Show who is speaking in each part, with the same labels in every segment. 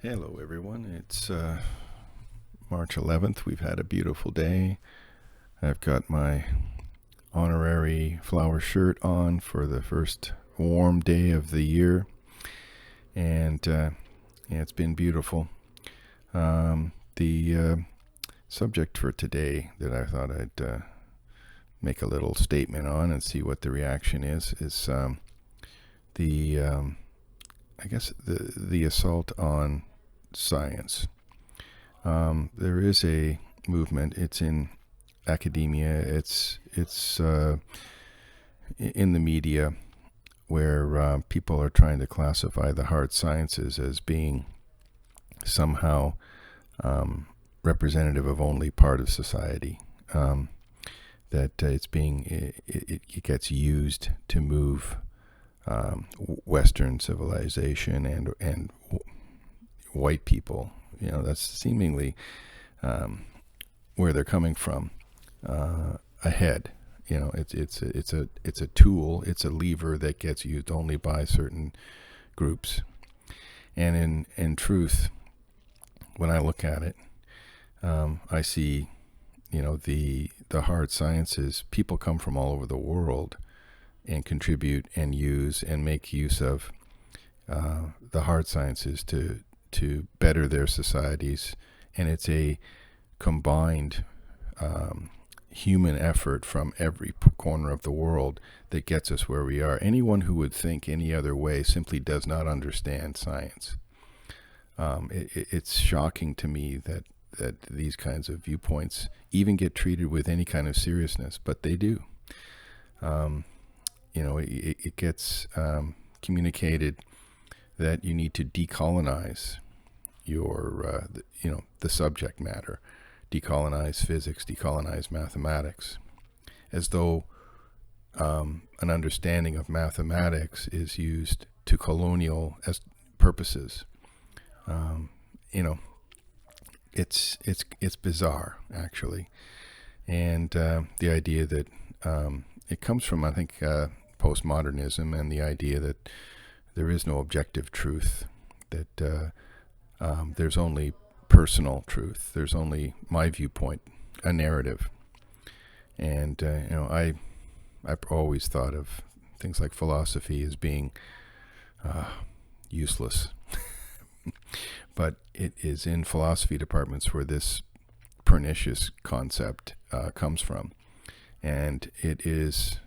Speaker 1: Hello, everyone. It's March 11th. We've had a beautiful day. I've got my honorary flower shirt on for the first warm day of the year, and yeah, it's been beautiful. The subject for today that I thought I'd make a little statement on and see what the reaction is the I guess the assault on science. There is a movement. It's in academia. It's in the media where people are trying to classify the hard sciences as being somehow representative of only part of society. That it's being it gets used to move Western civilization and white people. That's seemingly where they're coming from ahead. It's a tool. It's a lever that gets used only by certain groups. And in truth, when I look at it, I see, the hard sciences. People come from all over the world and contribute and use and make use of the hard sciences to better their societies, and it's a combined human effort from every corner of the world that gets us where we are. Anyone who would think any other way simply does not understand science. It's shocking to me that these kinds of viewpoints even get treated with any kind of seriousness, but they do. It gets communicated that you need to decolonize your, the subject matter, decolonize physics, decolonize mathematics, as though an understanding of mathematics is used to colonial as purposes. It's bizarre, actually, and the idea that it comes from, I think, postmodernism, and the idea that there is no objective truth, that there's only personal truth, there's only my viewpoint, a narrative. And I've always thought of things like philosophy as being useless. But it is in philosophy departments where this pernicious concept comes from, and it is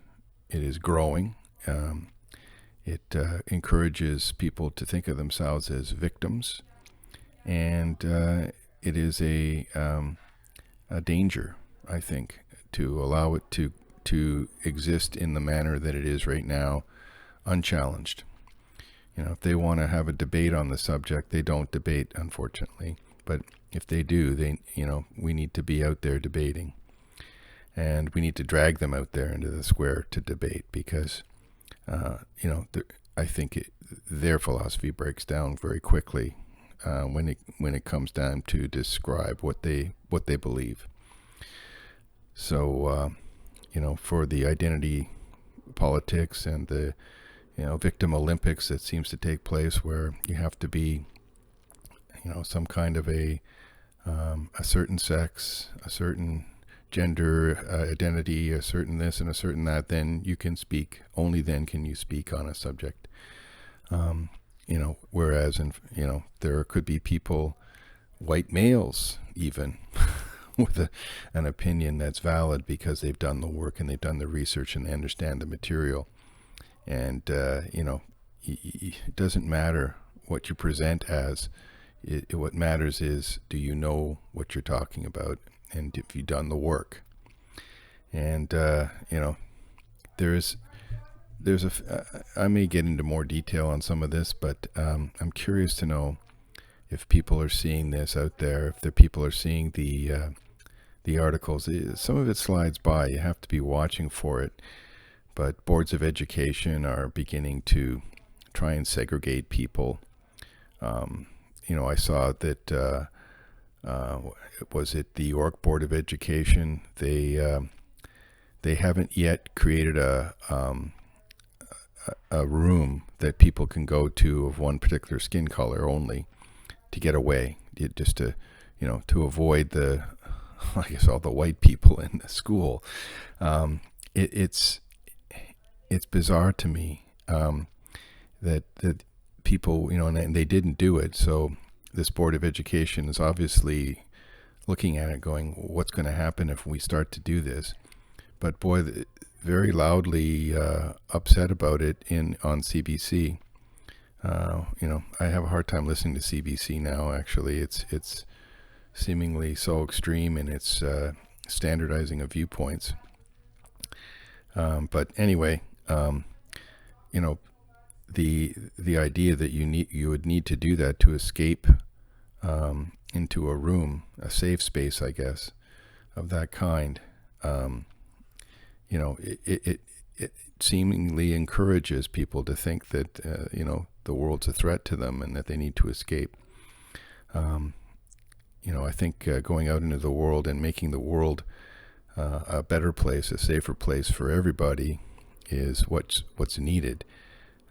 Speaker 1: growing. It encourages people to think of themselves as victims, and it is a danger, I think, to allow it to exist in the manner that it is right now, unchallenged. If they want to have a debate on the subject, they don't debate, unfortunately. But if they do, we need to be out there debating. And we need to drag them out there into the square to debate, because, I think their philosophy breaks down very quickly when it comes down to describe what they believe. So, for the identity politics and the victim Olympics that seems to take place, where you have to be, some kind of a certain sex, a certain gender identity, a certain this and a certain that, then you can speak. Only then can you speak on a subject. Whereas there could be people, white males even, with an opinion that's valid because they've done the work and they've done the research and they understand the material. And, it doesn't matter what you present as. What matters is, do you know what you're talking about, and have you done the work? And, there's I may get into more detail on some of this, but I'm curious to know if people are seeing this out there, if the people are seeing the articles. Some of it slides by. You have to be watching for it. But boards of education are beginning to try and segregate people. I saw that, was it the York Board of Education? They haven't yet created a room that people can go to of one particular skin color only, get away, just to, to avoid the, I guess, all the white people in the school. It's bizarre to me that people, and they didn't do it. So this Board of Education is obviously looking at it going, what's going to happen if we start to do this? But boy, very loudly upset about it on CBC. I have a hard time listening to CBC now, actually. It's seemingly so extreme in its standardizing of viewpoints. But anyway, the idea that you would need to do that to escape into a room, a safe space, I guess, of that kind, it seemingly encourages people to think that the world's a threat to them and that they need to escape. I think going out into the world and making the world a better place, a safer place for everybody, is what's needed.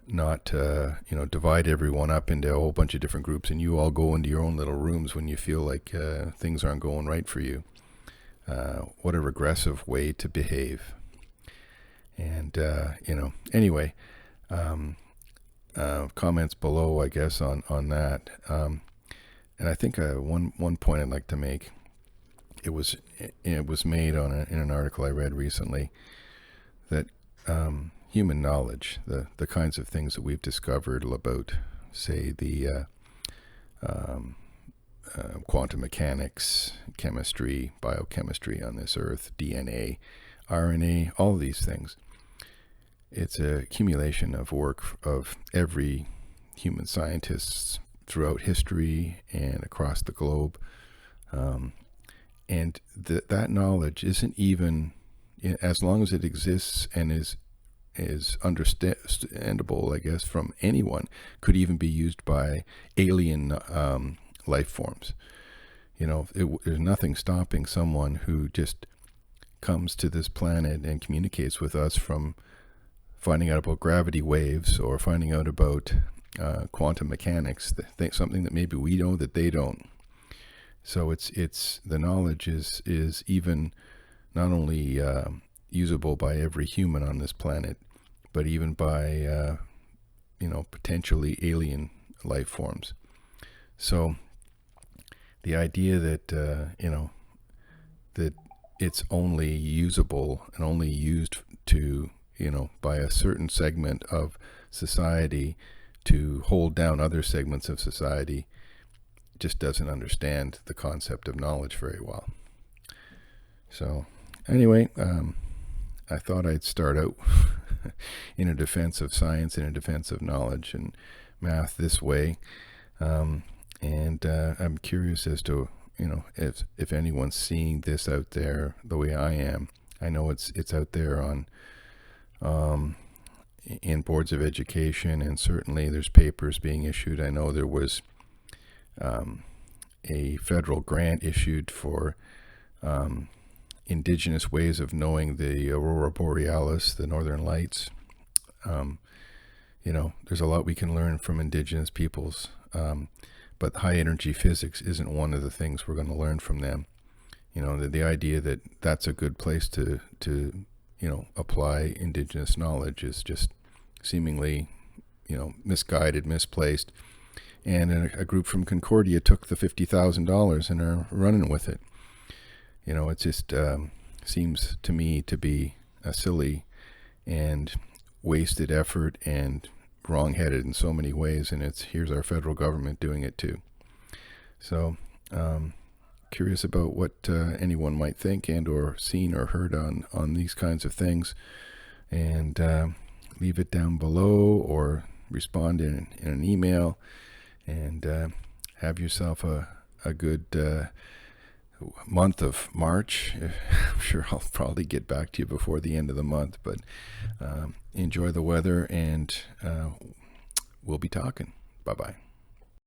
Speaker 1: Not divide everyone up into a whole bunch of different groups and you all go into your own little rooms when you feel like things aren't going right for you. What a regressive way to behave. And anyway, comments below, I guess, on that. And I think one point I'd like to make, it was made in an article I read recently, that human knowledge, the kinds of things that we've discovered about, say, the quantum mechanics, chemistry, biochemistry on this earth, DNA, RNA, all these things. It's a accumulation of work of every human scientist throughout history and across the globe. And that knowledge isn't even, as long as it exists and is understandable, I guess, from anyone, could even be used by alien life forms. There's nothing stopping someone who just comes to this planet and communicates with us from finding out about gravity waves or finding out about quantum mechanics, something that maybe we know that they don't. So it's the knowledge is even not only usable by every human on this planet, but even by potentially alien life forms. So the idea that that it's only usable and only used to by a certain segment of society to hold down other segments of society just doesn't understand the concept of knowledge very well. So anyway, I thought I'd start out in a defense of science, in a defense of knowledge and math this way. And I'm curious as to, if anyone's seeing this out there the way I am. I know it's out there in boards of education, and certainly there's papers being issued. I know there was a federal grant issued for indigenous ways of knowing the aurora borealis, the northern lights. There's a lot we can learn from indigenous peoples, but high energy physics isn't one of the things we're going to learn from them. The idea that that's a good place to apply indigenous knowledge is just seemingly, misguided, misplaced. And a group from Concordia took the $50,000 and are running with it. It just seems to me to be a silly and wasted effort and wrong-headed in so many ways. And here's our federal government doing it too. So curious about what anyone might think and or seen or heard on these kinds of things. And leave it down below or respond in an email. And have yourself a good month of March. I'm sure I'll probably get back to you before the end of the month, but enjoy the weather, and we'll be talking. Bye-bye.